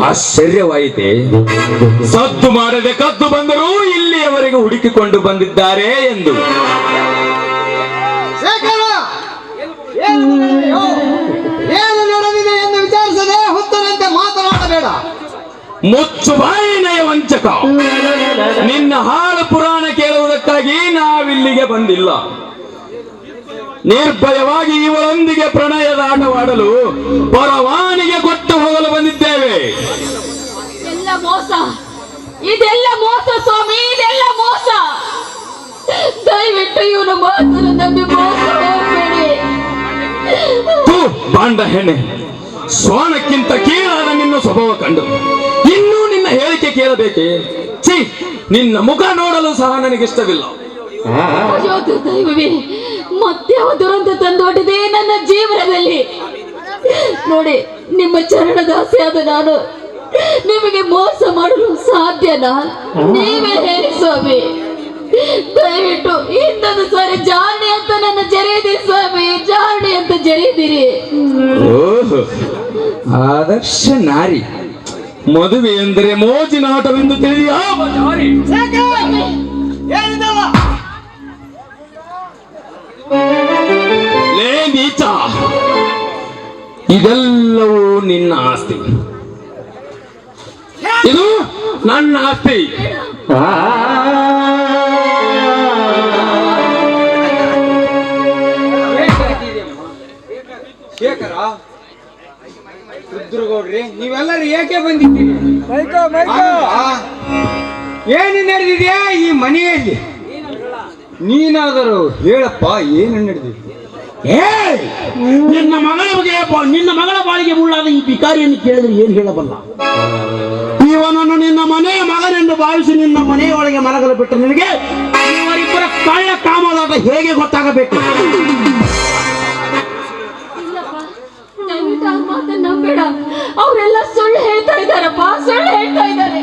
ಆಶ್ಚರ್ಯವಾಯಿತೆ. ಸದ್ದು ಮಾಡದೆ ಕದ್ದು ಬಂದರೂ ಇಲ್ಲಿಯವರೆಗೆ ಹುಡುಕಿಕೊಂಡು ಬಂದಿದ್ದಾರೆ ಎಂದು. ಏನು ನಡೆದಿದೆ ಎಂದು ವಿಚಾರಿಸದೆ ಹುತ್ತರಂತೆ ಮಾತನಾಡಬೇಡ. ಮುಚ್ಚು ಬಾಯಿ ನಯ ವಂಚಕ. ನಿನ್ನ ಹಾಳು ಪುರಾಣ ಕೇಳುವುದಕ್ಕಾಗಿ ನಾವಿಲ್ಲಿಗೆ ಬಂದಿಲ್ಲ. ನಿರ್ಭಯವಾಗಿ ಇವರೊಂದಿಗೆ ಪ್ರಣಯದ ಆಟವಾಡಲು ಪರವಾನಿಗೆ ಕೊಟ್ಟು ಹೋಗಲು ಬಂದಿದ್ದೇವೆ. ಎಲ್ಲ ಮೋಸ, ಇದೆಲ್ಲ ಮೋಸ ಸ್ವಾಮಿ, ಇದೆಲ್ಲ ಮೋಸ. ದಯವಿಟ್ಟು ಇವನು ಮಾತನ್ನು ನಂಬಿ ಮೋಸ ಹೋಗಬೇಡಿ. ಬಾಂಡ ಹೆಣ್ಣೆ, ಶ್ವಾನಕ್ಕಿಂತ ಕೀಳಾದ ನಿನ್ನ ಸ್ವಭಾವ ಕಂಡು ಇನ್ನೂ ನಿನ್ನ ಹೇಳಿಕೆ ಕೇಳಬೇಕೆ? ಛೀ, ನಿನ್ನ ಮುಖ ನೋಡಲು ಸಹ ನನಗಿಷ್ಟವಿಲ್ಲ. ಅಯ್ಯೋ ದೈವವೇ, ಮತ್ಯಾವ ದುರಂತ ತಂದೊಡ್ಡಿದೆ ನನ್ನ ಜೀವನದಲ್ಲಿ. ನೋಡಿ, ನಿಮ್ಮ ಚರಣದಾಸೆಯಾದ ನಾನು ನಿಮಗೆ ಮೋಸ ಮಾಡಲು ಸಾಧ್ಯನಾ? ನೀವೇ ಹೇಳಿ ಸ್ವಾಮಿ. ದಯವಿಟ್ಟು ಇನ್ನೊಂದು ಸಾರಿ ಜಾಣೆ ಅಂತ ನನ್ನ ಜರೆಯದಿರಿ ಸ್ವಾಮಿ, ಜಾಣೆ ಅಂತ ಜರೆಯದಿರಿ. ಓಹೋ, ಆದರ್ಶ ನಾರಿ. ಮದುವೆ ಎಂದರೆ ಮೋಜಿನ ಆಟವೆಂದು ತಿಳಿದಿಯಾ? ಲೇ ನೀಚ, ಇದೆಲ್ಲವೂ ನಿನ್ನ ಆಸ್ತಿ, ಇದು ನನ್ನ ಆಸ್ತಿ. ಶೇಖರ, ರುದ್ರಗೌಡ್ರಿ, ನೀವೆಲ್ಲರೂ ಏಕೆ ಬಂದಿದ್ದೀರಿ? ಏನು ನಡೆದಿದೆ ಈ ಮನೆಯಲ್ಲಿ? ನೀನಾದರೂ ಹೇಳಪ್ಪ, ಏನು ನಡೆದಿದೆ? ನಿನ್ನ ಮಗಳ ಬಗ್ಗೆ, ನಿನ್ನ ಮಗಳ ಬಾಳಿಗೆ ಮುಳ್ಳಾದ ಈ ಭಿಕಾರಿಯನ್ನು ಕೇಳಿದ್ರೆ ಏನು ಹೇಳಬಲ್ಲ? ಇವನನ್ನು ನಿನ್ನ ಮನೆಯ ಮಗನೆಂದು ಭಾವಿಸಿ ನಿನ್ನ ಮನೆಯೊಳಗೆ ಮಲಗಲು ಬಿಟ್ಟು ನಿನಗೆ ಇವರಿಬ್ಬರ ಕಳ್ಳ ಕಾಮದಾಟ ಹೇಗೆ ಗೊತ್ತಾಗಬೇಕು? ದಯವಿಟ್ಟು ಆ ಮಾತನ್ನ ನಂಬೇಡ. ಅವರೆಲ್ಲ ಸುಳ್ಳು ಹೇಳ್ತಾ ಇದ್ದಾರಪ್ಪ, ಸುಳ್ಳು ಹೇಳ್ತಾ ಇದ್ದಾರೆ.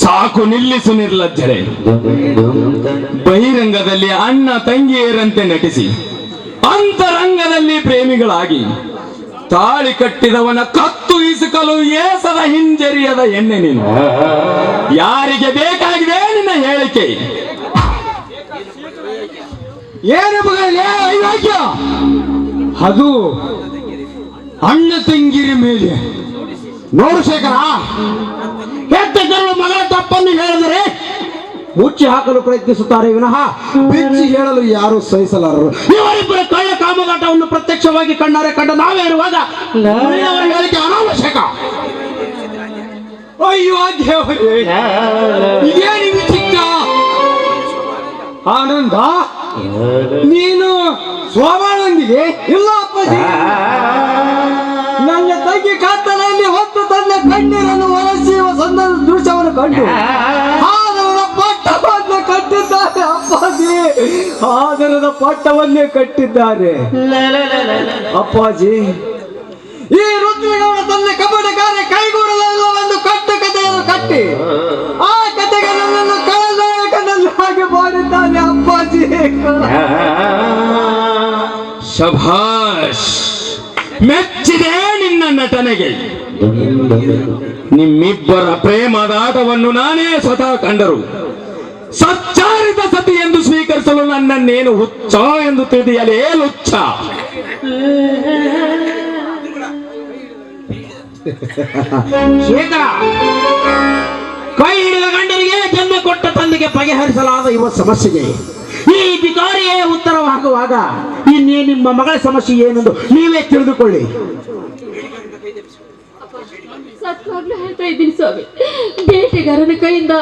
ಸಾಕು, ನಿಲ್ಲಿಸು ನಿರ್ಲಜ್ಜರೆ. ಬಹಿರಂಗದಲ್ಲಿ ಅಣ್ಣ ತಂಗಿಯರಂತೆ ನಟಿಸಿ ಅಂತರಂಗದಲ್ಲಿ ಪ್ರೇಮಿಗಳಾಗಿ ತಾಳಿ ಕಟ್ಟಿದವನ ಕತ್ತು ಇಸುಕಲು ಏಸದ ಹಿಂಜರಿಯದ ಎಣ್ಣೆ ನೀನು. ಯಾರಿಗೆ ಬೇಕಾಗಿದೆ ನಿನ್ನ ಹೇಳಿಕೆ? ಏನು ಮಗನೇ ಅಯೋಗ್ಯ? ಅದು ಅಣ್ಣ ತಂಗಿರ ಮೇಲೆ ನೋಡು ಶೇಖರ, ಹೆತ್ತರು ಮಗಳ ತಪ್ಪನ್ನು ಹೇಳಿದರೆ ಮುಚ್ಚಿ ಹಾಕಲು ಪ್ರಯತ್ನಿಸುತ್ತಾರೆ ವಿನಃ ಬಿಚ್ಚಿ ಹೇಳಲು ಯಾರು ಸಹಿಸಲಾರರು. ಇವರಿಬ್ಬರ ಕಳ್ಳ ಕಾಮಗಾಟವನ್ನು ಪ್ರತ್ಯಕ್ಷವಾಗಿ ಕಂಡ ನಾವೇ ಇರುವಾಗ ಅವರ ಹೇಳಿಕೆ ಅನಾವಶ್ಯಕ. ಅಯ್ಯೋ ದೇವರೇ, ಇದೇನು ವಿಚಿತ್ರ? ಆನಂದ, ನೀನು ಸ್ವಾಭಾವಂದಿಗೆ ಇಲ್ಲ ಅಪ್ಪಾಜಿ. ನನ್ನ ತಂಗಿ ಕಾತನಲ್ಲಿ ಹೊತ್ತು ತನ್ನ ಕಣ್ಣೀರನ್ನು ಒರೆಸುವ ಸಂದರ್ಭ ದೃಶ್ಯವನ್ನು ಕಂಡು ಆದರದ ಪಟ್ಟವನ್ನು ಕಟ್ಟಿದ್ದಾರೆ ಅಪ್ಪಾಜಿ. ಆದರದ ಪಟ್ಟವನ್ನೇ ಕಟ್ಟಿದ್ದಾರೆ ಅಪ್ಪಾಜಿ. ಈ ರುದ್ರಗೌಡ ತನ್ನ ಕಪಟಕಾರ ಕೈಗೂಡಲೆಲ್ಲವೆಂದು ಕಥೆಯನ್ನು ಕಟ್ಟಿ ಆ ಕಥೆಗೆ ನನ್ನನ್ನು ಕಳನಾಯಕನನ್ನಾಗಿ ಮಾಡಿದ್ದಾನೆ ಅಪ್ಪಾಜಿ. ಶಭಾಷ್, ಮೆಚ್ಚಿದೆ ನಿನ್ನ ನಟನೆಗೆ. ನಿಮ್ಮಿಬ್ಬರ ಪ್ರೇಮದಾಟವನ್ನು ನಾನೇ ಸ್ವತಃ ಕಂಡರು. ಸಚ್ಚಾರಿತ ಸತಿ ಎಂದು ಸ್ವೀಕರಿಸಲು ನನ್ನನ್ನೇನು ಹುಚ್ಚ ಎಂದು ತಿಳಿಯಲೇ ಲುಚ್ಚ. ಶೇಖರ, ಕೈ ಹಿಡಿದ ಗಂಡನಿಗೆ ಜನ್ಮ ಕೊಟ್ಟ ತಂದೆಗೆ ಬಗೆಹರಿಸಲಾದ ಇವ ಸಮಸ್ಯೆಗೆ ಈ ಭಿಕಾರಿಯೇ ಉತ್ತರವಾಗುವಾಗ ಇನ್ನೇ ನಿಮ್ಮ ಮಗಳ ಸಮಸ್ಯೆ ಏನೆಂದು ನೀವೇ ತಿಳಿದುಕೊಳ್ಳಿ. ಸತ್ವಾಗ್ಲೂ ಹೇಳ್ತಾ ಇದ್ದೀನಿ ಸ್ವಾಮಿ, ಬೇಟೆಗಾರನ ಕೈಯಿಂದ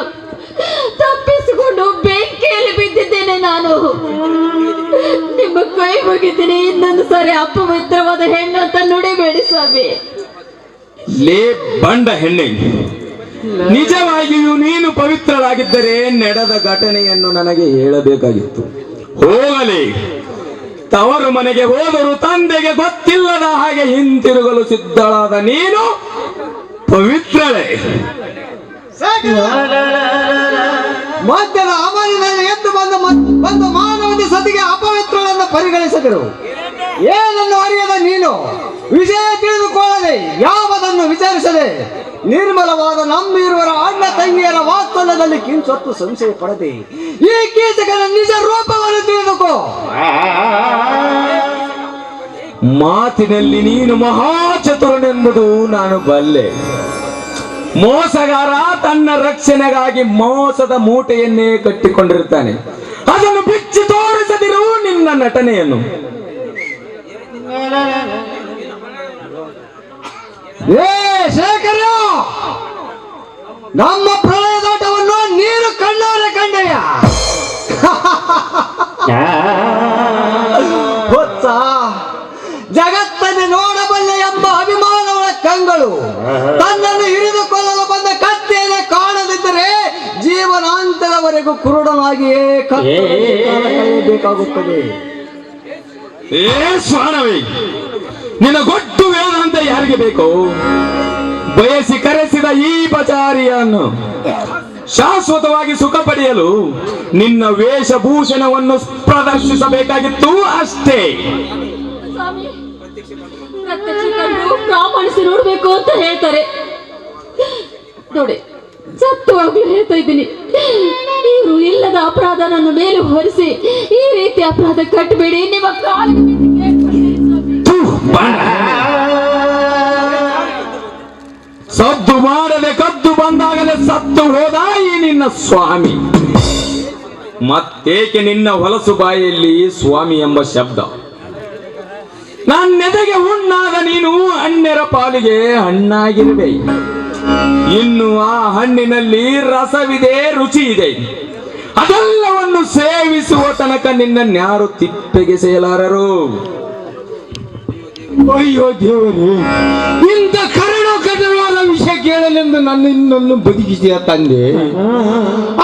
ತಪ್ಪಿಸಿಕೊಂಡು ಬೆಂಕಿಯಲ್ಲಿ ಬಿದ್ದಿದ್ದೇನೆ ನಾನು. ನಿಮ್ಮ ಕೈ ಮುಗಿದ್ದೀನಿ, ಇನ್ನೊಂದು ಸಾರಿ ಅಪವಿತ್ರವಾದ ಹೆಣ್ಣು ಅಂತ ನುಡಿಬೇಡಿ ಸ್ವಾಮಿ. ಲೇ ಬಂಡ ಹೆಣ್ಣೆ, ನಿಜವಾಗಿಯೂ ನೀನು ಪವಿತ್ರಳಾಗಿದ್ದರೆ ನಡೆದ ಘಟನೆಯನ್ನು ನನಗೆ ಹೇಳಬೇಕಾಗಿತ್ತು. ಹೋಗಲಿ, ತವರು ಮನೆಗೆ ಹೋದರೂ ತಂದೆಗೆ ಗೊತ್ತಿಲ್ಲದ ಹಾಗೆ ಹಿಂತಿರುಗಲು ಸಿದ್ಧಳಾದ ನೀನು ಪವಿತ್ರಳೆ. ಮಧ್ಯದ ಅಮಲಿನಲ್ಲಿ ಎದ್ದು ಬಂದ ಮಾನವನ ಸತಿಗೆ ಅಪವಿತ್ರಳನ್ನು ಪರಿಗಣಿಸಿದರು. ಏನನ್ನು ಅರಿಯದ ನೀನು ವಿಜಯ ಯಾವುದನ್ನು ವಿಚಾರಿಸದೆ ನಿರ್ಮಲವಾದ ನಮ್ಮಿರುವರ ಅಣ್ಣ ತಂಗಿಯರ ವಾತ್ಸಲ್ಯದಲ್ಲಿ ಕಿಂಚೊತ್ತು ಸಂಶಯ ಪಡದೆ ಈ ಕೀಚಕನ ನಿಜ ರೂಪವನ್ನು ತಿಳಿದುಕೋ. ಮಾತಿನಲ್ಲಿ ನೀನು ಮಹಾಚತುರನೆಂಬುದು ನಾನು ಬಲ್ಲೆ. ಮೋಸಗಾರ ತನ್ನ ರಕ್ಷಣೆಗಾಗಿ ಮೋಸದ ಮೂಟೆಯನ್ನೇ ಕಟ್ಟಿಕೊಂಡಿರ್ತಾನೆ. ಅದನ್ನು ಬಿಚ್ಚಿ ತೋರಿಸದಿರು ನಿನ್ನ ನಟನೆಯನ್ನು. ಏ ಶೇಖರ, ನಮ್ಮ ಪ್ರಳಯದಾಟವನ್ನು ನೀನು ಕಣ್ಣಾರೆ ಕಂಡೆಯ. ಹೊತ್ತ ಜಗತ್ತನ್ನು ನೋಡಬಲ್ಲೆ ಎಂಬ ಅಭಿಮಾನಗಳ ಕಂಗಳು ತನ್ನನ್ನು ಹಿಡಿದುಕೊಳ್ಳಲು ಬಂದ ಕತ್ತಿಯನ್ನು ಕಾಣದಿದ್ದರೆ ಜೀವನಾಂತದವರೆಗೂ ಕುರುಡನಾಗಿಯೇ ಕಳೆಯಬೇಕಾಗುತ್ತದೆ. ಏ ಸ್ವಾನವೇ, ನಿನ್ನ ಗೊಟ್ಟು ವೇದಾಂತ ಯಾರಿಗೆ ಬೇಕು? ಬಯಸಿ ಕರೆಸಿದ ಈ ಬಚಾರಿಯನ್ನು ಶಾಶ್ವತವಾಗಿ ಸುಖ ಪಡೆಯಲು ನಿನ್ನ ವೇಷಭೂಷಣವನ್ನು ಪ್ರದರ್ಶಿಸಬೇಕಾಗಿತ್ತು ಅಷ್ಟೇ. ಸ್ವಾಮಿ, ಪ್ರತ್ಯಕ್ಷ ಕಂಡು ಪ್ರಾಮಾಣಿಸಿ ನೋಡ್ಬೇಕು ಅಂತ ಹೇಳ್ತಾರೆ ನೋಡಿ. ಸತ್ಯವಾಗ್ಲೂ ಹೇಳ್ತಾ ಇದ್ದೀನಿ, ಇವರು ಇಲ್ಲದ ಅಪರಾಧ ನನ್ನ ಮೇಲೆ ಹೊರಿಸಿ ಈ ರೀತಿ ಅಪರಾಧ ಕಟ್ಟಬೇಡಿ. ನಿಮ್ಮ ಕಾಲಿಗೆ ಬಿದ್ದು ಕೇಳ್ಕೊಳ್ತೀನಿ ಸ್ವಾಮಿ. ಸದ್ದು ಮಾಡದೆ ಕದ್ದು ಬಂದಾಗಲೇ ಸತ್ತು ಹೋದ ಈ ನಿನ್ನ ಸ್ವಾಮಿ. ಮತ್ತೇಕೆ ನಿನ್ನ ಹೊಲಸು ಬಾಯಲ್ಲಿ ಸ್ವಾಮಿ ಎಂಬ ಶಬ್ದ? ನನ್ನೆದೆಗೆ ಹುಣ್ಣಾದ ನೀನು ಅನ್ಯರ ಪಾಲಿಗೆ ಹಣ್ಣಾಗಿರುವೆ. ಇನ್ನು ಆ ಹಣ್ಣಿನಲ್ಲಿ ರಸವಿದೆ, ರುಚಿ ಇದೆ. ಅದೆಲ್ಲವನ್ನು ಸೇವಿಸುವ ತನಕ ನಿನ್ನನ್ಯಾರು ತಿಪ್ಪೆಗೆಸೆಯಲಾರರು. ಅಯ್ಯೋ ದೇವರೇ, ಇಂಥ ಕರುಣ ಕಠಿಣವಾದ ವಿಷಯ ಕೇಳಲೆಂದು ನನ್ನನ್ನು ಬದುಕಿಸಿದ ತಂದೆ.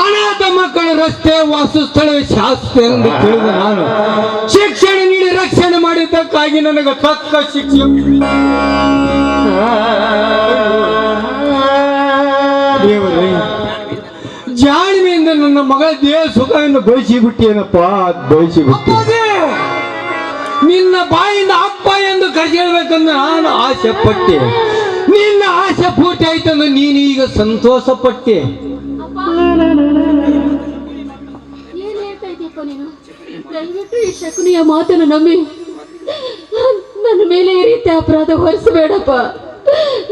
ಅನಾಥ ಮಕ್ಕಳ ರಸ್ತೆ ವಾಸಸ್ಥಳ ಶಾಸ್ತ್ರ ಎಂದು ತಿಳಿದ ನಾನು ಶಿಕ್ಷಣ ನೀಡಿ ರಕ್ಷಣೆ ಮಾಡಿದ್ದಕ್ಕಾಗಿ ನನಗೆ ತಕ್ಕ ಶಿಕ್ಷೆ. ದೇವರೇ, ಜಾಣ್ಮೆಯಿಂದ ನನ್ನ ಮಗಳ ದೇಹ ಸುಖವನ್ನು ಬಯಸಿಬಿಟ್ಟೇನಪ್ಪ, ಬಯಸಿಬಿಟ್ಟೆ. ನಿನ್ನ ಬಾಯಿಂದ ಅಪ್ಪ ಎಂದು ಕರೆಯಬೇಕಂದು ನಾನು ಆಸೆ ಪಟ್ಟೆ. ನಿನ್ನ ಆಸೆ ಪೂರ್ತಿ ಆಯ್ತಂದು ನೀನು ಈಗ ಸಂತೋಷ ಪಟ್ಟೆ. ಏನ್ ಹೇಳ್ತಾ ಇದೀಯಪ್ಪ ನೀನು? ದಯವಿಟ್ಟು ಈ ಶಕುನಿಯ ಮಾತನ್ನು ನಂಬಿ ನನ್ನ ಮೇಲೆ ಈ ರೀತಿ ಅಪರಾಧ ಹೊರಿಸಬೇಡಪ್ಪ.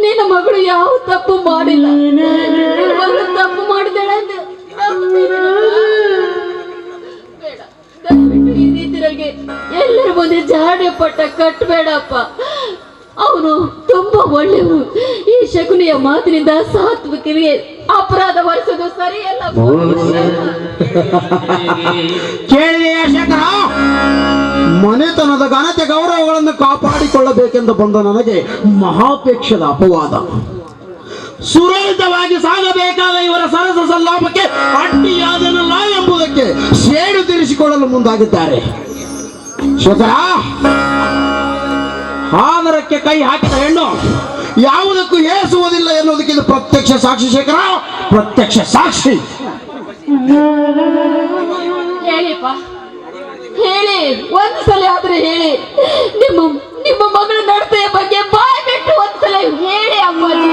ನಿನ್ನ ಮಗಳು ಯಾವ ತಪ್ಪು ಮಾಡಿಲ್ಲ. ಮಗಳು ತಪ್ಪು ಮಾಡಿದಾಳೆ ಅಂತ ಬೇಡ. ದಯವಿಟ್ಟು ಈ ರೀತಿ ನನಗೆ ಎಲ್ಲರ ಮುಂದೆ ಜಾಡೆ ಪಟ್ಟ ಕಟ್ಟಬೇಡಪ್ಪ. ಅವನು ತುಂಬಾ ಒಳ್ಳೆಯವನು. ಈ ಶಕುನಿಯ ಮಾತಿನಿಂದ ಸಾತ್ವಿಕರಿಗೆ ಅಪರಾಧ ಹೊರಿಸೋದು ಸರಿಯಲ್ಲ. ಕೇಳಿದೆಯ ಶೇಖರ? ಮನೆತನದ ಘನತೆ ಗೌರವಗಳನ್ನು ಕಾಪಾಡಿಕೊಳ್ಳಬೇಕೆಂದು ಬಂದ ನನಗೆ ಮಹಾಪೇಕ್ಷದ ಅಪವಾದ. ಸುರಳಿತವಾಗಿ ಸಾಗಬೇಕಾದ ಇವರ ಸರಸ ಸಲ್ಲಾಪಕ್ಕೆ ಅಡ್ಡಿಯಾದನಲ್ಲ ಎಂಬುದಕ್ಕೆ ಸೇಡು ತೀರಿಸಿಕೊಳ್ಳಲು ಮುಂದಾಗಿದ್ದಾರೆ. ಶೇಖರ, ಆದರಕ್ಕೆ ಕೈ ಹಾಕಿದ ಹೆಣ್ಣು ಯಾವುದಕ್ಕೂ ಏಸುವುದಿಲ್ಲ ಎನ್ನುವುದಕ್ಕೆ ಇದು ಪ್ರತ್ಯಕ್ಷ ಸಾಕ್ಷಿ. ಶೇಖರ, ಪ್ರತ್ಯಕ್ಷ ಸಾಕ್ಷಿ. ಹೇಳಿಪ್ಪ, ಹೇಳಿ, ಒಂದು ಸಲ ಆದ್ರೆ ಹೇಳಿ. ನಿಮ್ಮ ಮಗಳ ನಡತೆಯ ಬಗ್ಗೆ ಬಾಯಿ ಬಿಟ್ಟು ಒಂದ್ಸಲ ಹೇಳಿ ಅಮ್ಮಾಜಿ.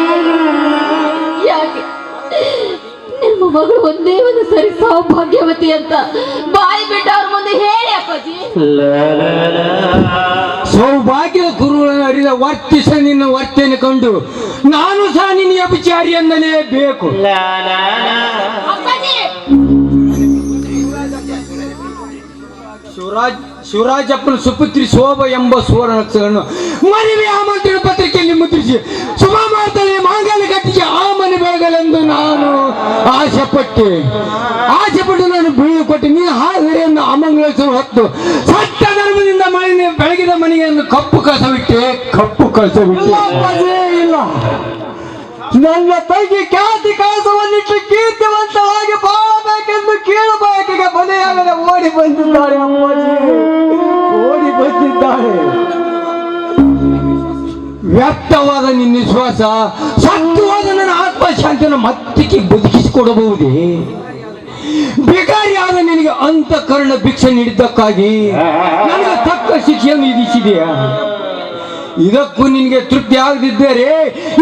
ಯಾಕೆ ನಿಮ್ಮ ಮಗಳು ಒಂದೇ ಒಂದು ಸರಿ ಸೌಭಾಗ್ಯವತಿ ಅಂತ ಬಾಯಿ ಬಿಟ್ಟು ಅವ್ರ ಮುಂದೆ ಹೇಳಿ ಅಪ್ಪಾಜಿ. ಸೌಭಾಗ್ಯದ ಕುರುಗಳನ್ನು ಅರಿದ ವರ್ತಿಸ ನಿನ್ನ ವರ್ತನೆ ಕಂಡು ನಾನು ಸಹ ನಿನ್ನ ಅಪಚಾರಿ ಅನ್ನಲೇಬೇಕು. ಅಪ್ಪಾಜಿ, ಶಿವರಾಜಪ್ಪನ ಸುಪುತ್ರಿ ಶೋಭ ಎಂಬ ಸುವರ್ಣ ಅಕ್ಷರವನ್ನು ಮದುವೆ ಆಮಂತ್ರಣ ಪತ್ರಿಕೆಯಲ್ಲಿ ಮುದ್ರಿಸಿ ಶುಭ ಮಾಡ್ತಾನೆ ಮಾಂಗಲ್ಯ ಕಟ್ಟಿಗೆ ಆ ಮನೆ ಬೆಳಗಲೆಂದು ನಾನು ಆಸೆ ಪಟ್ಟು ನಾನು ಬೀಳು ಕೊಟ್ಟು ನೀನು ಹಾಗೆಯನ್ನು ಅಮಂಗಳೇಶ್ವರ ಹೊತ್ತು ಸತ್ಯ ಧರ್ಮದಿಂದ ಮನೆ ಬೆಳಗಿದ ಮನೆಯನ್ನು ಕಪ್ಪು ಕಸವಿಟ್ಟೆ. ಇಲ್ಲ, ನನ್ನ ತಂಗಿ ಖ್ಯಾತಿ ಕಳಸವನ್ನಿಟ್ಟು ಕೀರ್ತಿವಂತವಾಗಿ ಬಾಳಬೇಕೆಂದು ಕೀಳು ಬಯಕೆಗೆ ಬಲಿಯಾಗದೆ ಓಡಿ ಬಂದಿದ್ದಾರೆ ಅಪ್ಪಾಜಿ, ಓಡಿ ಬಂದಿದ್ದಾರೆ. ವ್ಯಕ್ತವಾದ ನಿನ್ನ ವಿಶ್ವಾಸ ಸತ್ಯವಾದ ನನ್ನ ಆತ್ಮಶಾಂತಿಯನ್ನು ಮತ್ತಿಗೆ ಬದುಕಿಸಿಕೊಡಬಹುದೇ? ಭಿಕಾರಿಯಾದ ನಿನಗೆ ಅಂತಃಕರಣ ಭಿಕ್ಷೆ ನೀಡಿದ್ದಕ್ಕಾಗಿ ನನಗೆ ತಕ್ಕ ಶಿಕ್ಷೆಯನ್ನು ವಿಧಿಸಿದೆಯಾ? ಇದಕ್ಕೂ ನಿನ್ಗೆ ತೃಪ್ತಿ ಆಗದಿದ್ದರೆ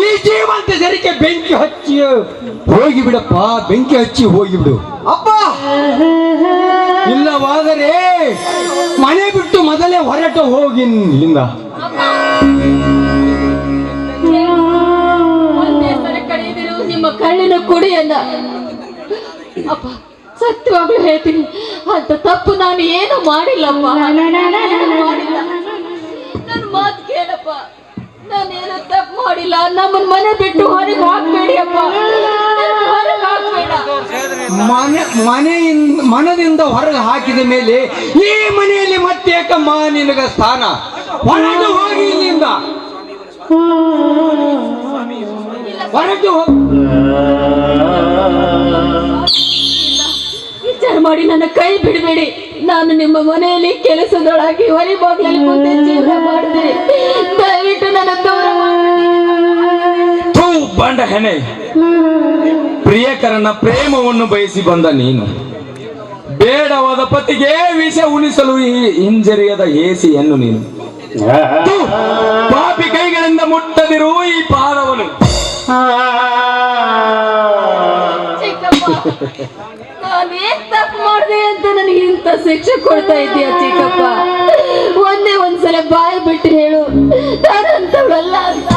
ಈ ಜೀವಂತ ಜರಿಕೆ ಬೆಂಕಿ ಹಚ್ಚಿ ಹೋಗಿಬಿಡಪ್ಪ, ಬೆಂಕಿ ಹಚ್ಚಿ ಹೋಗಿಬಿಡು ಅಪ್ಪ. ಇಲ್ಲವಾದರೆ ಮನೆ ಬಿಟ್ಟು ಮೊದಲೇ ಹೊರಟು ಹೋಗಿ ಇಲ್ಲಿಂದ. ಒಂದೇ ಸಲ ಕಳೆದಿರು ನಿಮ್ಮ ಕಣ್ಣಿನ ಕುಡಿಯನ್ನ. ಅಪ್ಪ ಸತ್ಯವಾಗ್ಲೂ ಹೇಳ್ತೀನಿ, ಅಂತ ತಪ್ಪು ನಾನು ಏನು ಮಾಡಿಲ್ಲಪ್ಪ, ಮಾಡಿಲ್ಲ. ನನ್ನ ಮಾತು ಕೇಳಪ್ಪ, ನಾನೇನು ತಪ್ಪು ಮಾಡಿಲ್ಲ. ನಮ್ಮನ್ನ ಮನೆ ಬಿಟ್ಟು ಹೊರಗೆ ಹಾಕ್ಬೇಡಿ ಅಪ್ಪ, ಹೊರಗೆ ಹಾಕ್ಬೇಡ. ಮನದಿಂದ ಹೊರಗೆ ಹಾಕಿದ ಮೇಲೆ ಈ ಮನೆಯಲ್ಲಿ ಮತ್ತೆ ಯಾಕಮ್ಮ ನಿನಗ ಸ್ಥಾನ? ಹೊರಟು ಹೋಗಿ ಇಲ್ಲಿಂದ, ಹೊರಟು ಹೋಗಿ. ವಿಚಾರ ಮಾಡಿ ನನ್ನ ಕೈ ಬಿಡಬೇಡಿ. ನಾನು ನಿಮ್ಮ ಮನೆಯಲ್ಲಿ ಕೆಲಸದೊಳಗೆ ಹೊರಿ ಬಾಗಿಲಲ್ಲಿ ಮುಂದೆ ಜೀವನ ಮಾಡಿದೆ. ದಯವಿಟ್ಟು ನನ್ನ ದೂರ ಬಂಡ ಹೆಣೆ, ಪ್ರಿಯಕರನ ಪ್ರೇಮವನ್ನು ಬಯಸಿ ಬಂದ ನೀನು ಬೇಡವಾದ ಪತಿಗೆ ವಿಷ ಉಣಿಸಲು ಹಿಂಜರಿಯದ ಹೇಸಿಯನ್ನು ನೀನು. ಪಾಪಿ ಕೈಗಳಿಂದ ಮುಟ್ಟದಿರು ಈ ಪಾದವನು. ನಾನೇನ್ ತಪ್ಪು ಮಾಡಿದೆ ಅಂತ ನನಗೆ ಇಂಥ ಶಿಕ್ಷೆ ಕೊಡ್ತಾ ಇದ್ದೀಯ ಚಿಕ್ಕಪ್ಪ? ಒಂದ್ಸಲ ಬಾಯಿ ಬಿಟ್ಟು ಹೇಳು, ನಾನಂತವಲ್ಲ ಅಂತ.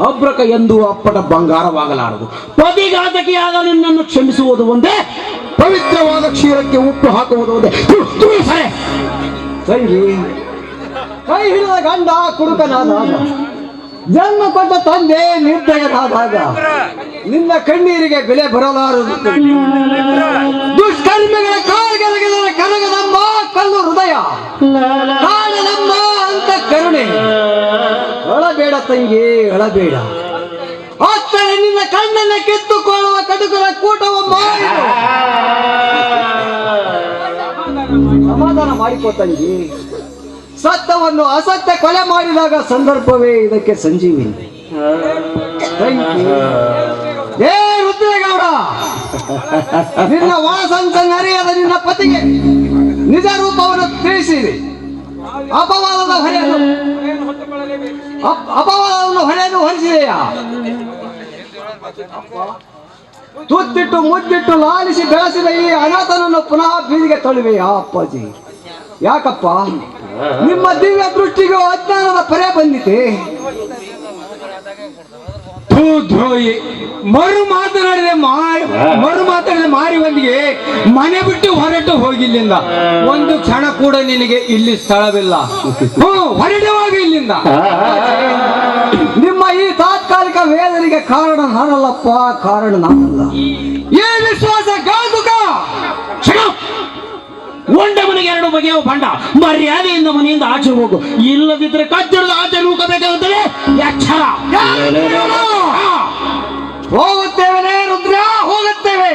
ಅಬ್ರಕ ಎಂದು ಅಪ್ಪಟ ಬಂಗಾರವಾಗಲಾರದು. ಪದಿಘಾತಕಿಯಾದ ನಿನ್ನನ್ನು ಕ್ಷಮಿಸುವುದು ಒಂದೇ, ಪವಿತ್ರವಾದ ಕ್ಷೀರಕ್ಕೆ ಉಪ್ಪು ಹಾಕುವುದು ಒಂದೇ. ಸರಿ ಸರಿ, ಕೈ ಹಿಡಿದ ಗಂಡ ಕುಡುಕನಾದಾಗ, ಜನ್ಮ ಕೊಟ್ಟ ತಂದೆ ನಿರ್ದಯನಾದಾಗ ನಿನ್ನ ಕಣ್ಣೀರಿಗೆ ಬೆಲೆ ಬರಲಾರದು. ದುಷ್ಕರ್ಮಿಗಳ ಕಾಲ್ಗೆಲಗಿದ ಕನಗದಮ್ಮ ಕಲ್ಲು ಹೃದಯ, ಕಾಣನಮ್ಮ ಅಂತ ಕರುಣೆ. ಅಳಬೇಡ ತಂಗಿ, ಅಳಬೇಡ. ಅತ್ತನೆ ನಿನ್ನ ಕಣ್ಣನ್ನ ಕಿತ್ತುಕೊಳ್ಳುವ ಕಟುಕರ ಕೂಟವ ಮಾಡಿ ಸಮಾಧಾನ ಮಾಡಿಕೋ ತಂಗಿ. ಸತ್ಯವನ್ನು ಅಸತ್ಯ ಕೊಲೆ ಮಾಡಿದಾಗ ಸಂದರ್ಭವೇ ಇದಕ್ಕೆ ಸಂಜೀವಿನಿ. ಏ ರುದ್ರೇಗೌಡ, ನಿನ್ನ ವಾಸಂತ ನರಿಯದ ನಿನ್ನ ಪತಿಗೆ ನಿಜ ರೂಪವನ್ನು ತಿಳಿಸಿದೆ. ಅಪವಾದವನ್ನು ಹೊರೆಯನ್ನು ಹೊರಿಸಿದೆಯಾ? ತುತ್ತಿಟ್ಟು ಮುದ್ದಿಟ್ಟು ಲಾಲಿಸಿ ಬೆಳೆಸಿದ ಈ ಅನಾಥನನ್ನು ಪುನಃ ಬೀದಿಗೆ ತಳ್ಳುವೆಯಾ ಅಪ್ಪಾಜಿ? ಯಾಕಪ್ಪ? ನಿಮ್ಮ ದಿವ್ಯ ದೃಷ್ಟಿಗೂ ಅಜ್ಞಾನದ ಪರೆ ಬಂದಿದೆ. ದ್ರೋಹಿ ಮರು ಮಾತನಾಡಿದ ಮಾರಿ ಒಂದಿಗೆ ಮನೆ ಬಿಟ್ಟು ಹೊರಟು ಹೋಗಿಲ್ಲಿಂದ. ಒಂದು ಕ್ಷಣ ಕೂಡ ನಿನಗೆ ಇಲ್ಲಿ ಸ್ಥಳವಿಲ್ಲ. ಹೊರಟುವಾಗ ಇಲ್ಲಿಂದ. ನಿಮ್ಮ ಈ ತಾತ್ಕಾಲಿಕ ವೇದನೆಗೆ ಕಾರಣ ನಾನಲ್ಲಪ್ಪ, ಕಾರಣ ನಾನಲ್ಲ. ಈ ವಿಶ್ವಾಸ ಗಾದುಕ. ಒಂಡೆ ಮನೆಗೆ ಎರಡು ಬಗೆಯ ಬಂಡ. ಮರ್ಯಾದೆಯಿಂದ ಮನೆಯಿಂದ ಆಚೆ ಹೋಗು, ಇಲ್ಲದಿದ್ರೆ ಕಜ್ಜರದ ಆಚೆ ನೂಕಬೇಕಾಗುತ್ತದೆ. ಎಚ್ಚರ. ಹೋಗುತ್ತೇವೆ ರುದ್ರ, ಹೋಗುತ್ತೇವೆ.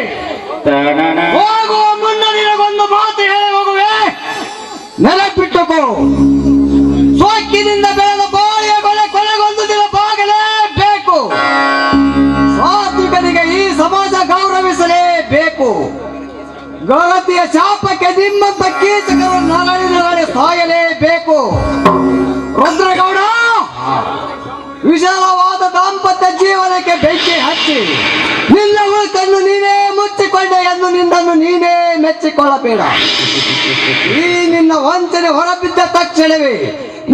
ಹೋಗುವ ಮುನ್ನ ನಿನಗೊಂದು ಮಾತು ಹೇಳಿ ಹೋಗುವೆ. ನೆನಪಿಟ್ಟುಕೋ, ಸೋಕ್ಕಿನಿಂದ ಬೆಳೆದ ಬಾಳಿಯ ಕೊನೆಗೊಂದು ದಿನ ಬಾಗಲೇಬೇಕು. ಸಾತ್ವಿಕನಿಗೆ ಈ ಸಮಾಜ ಗೌರವಿಸಲೇಬೇಕು. ಗಣತಿಯ ಶಾಪಕ್ಕೆ ನಿಮ್ಮಂತ ಕೀಚಕರು ನರಳಿ ಸಾಯಲೇಬೇಕು. ರುದ್ರಗೌಡ, ವಿಶಾಲವಾದ ದಾಂಪತ್ಯ ಜೀವನಕ್ಕೆ ಬೆಂಕಿ ಹಚ್ಚಿ ನಿನ್ನ ಉಳುಕನ್ನು ನೀನೇ ಮುಚ್ಚಿಕೊಂಡೆ ಎಂದು ನಿನ್ನನ್ನು ನೀನೇ ಮೆಚ್ಚಿಕೊಳ್ಳಬೇಡ. ಈ ನಿನ್ನ ವಂಚನೆ ಹೊರಬಿದ್ದ ತಕ್ಷಣವೇ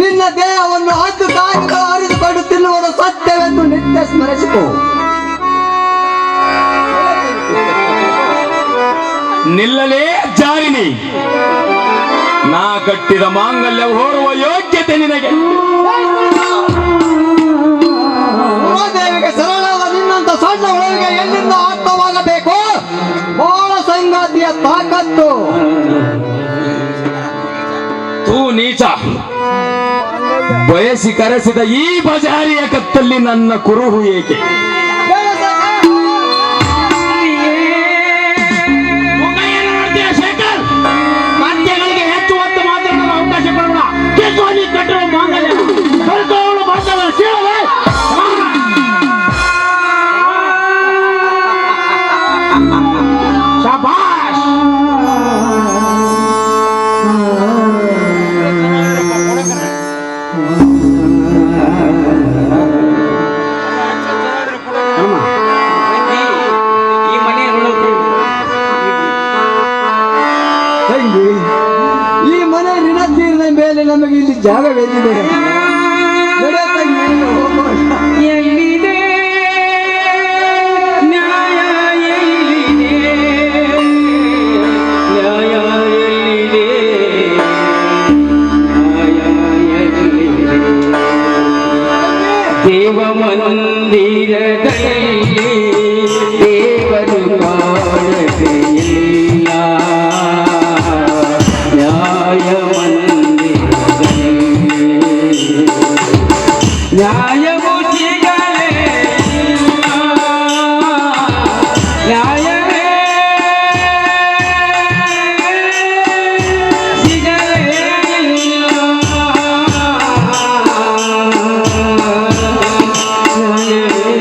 ನಿನ್ನ ದೇಹವನ್ನು ಹದ್ದು ಕಾಯಿಗಳು ಹರಿದುಕೊಂಡು ತಿನ್ನುವುದು ಸತ್ಯವೆಂದು ನಿತ್ಯ ಸ್ಮರಿಸಿಕೊ. ನಿಲ್ಲಲೇ ಜಾರಿನಿ, ನಾ ಕಟ್ಟಿದ ಮಾಂಗಲ್ಯ ಹೊರುವ ಯೋಗ್ಯತೆ ನಿನಗೆ. ದೇವಿಗೆ ಸರಳಾದ ನಿನ್ನಂತ ಸಣ್ಣ ಒಳಗೆ ಎಲ್ಲಿಂದ ಆತ್ಮವಾಗಬೇಕು? ಬಾಳ ಸಂಗಾತಿಯ ತಾಕತ್ತು. ತೂ ನೀಚ, ಬಯಸಿ ಕರೆಸಿದ ಈ ಬಜಾರಿಯ ಕತ್ತಲ್ಲಿ ನನ್ನ ಕುರುಹು ಏಕೆ? ನಮಗೆ ಇಲ್ಲಿ ಜಾಗವೆಲ್ಲಿದೆ? ನಡೆ ತಂಗಿ, ಹೋಗೋಣ. ಎಲ್ಲಿದೆ ನ್ಯಾಯ, ಎಲ್ಲಿದೆ ನ್ಯಾಯ, ಎಲ್ಲಿದೆ ನ್ಯಾಯ, ಎಲ್ಲಿದೆ? ದೇವ ಮಂದಿರದಲ್ಲಿ ದೇವರು ಕಾಣದೆ ಇಲ್ಲ, ನ್ಯಾಯ ಮಂದಿರದಲ್ಲಿ ನ್ಯಾಯವೂ ಸಿಗಲೇ ಇಲ್ಲ, ನ್ಯಾಯವೇ ಸಿಗಲೇ ಇಲ್ಲ, ನ್ಯಾಯವೇ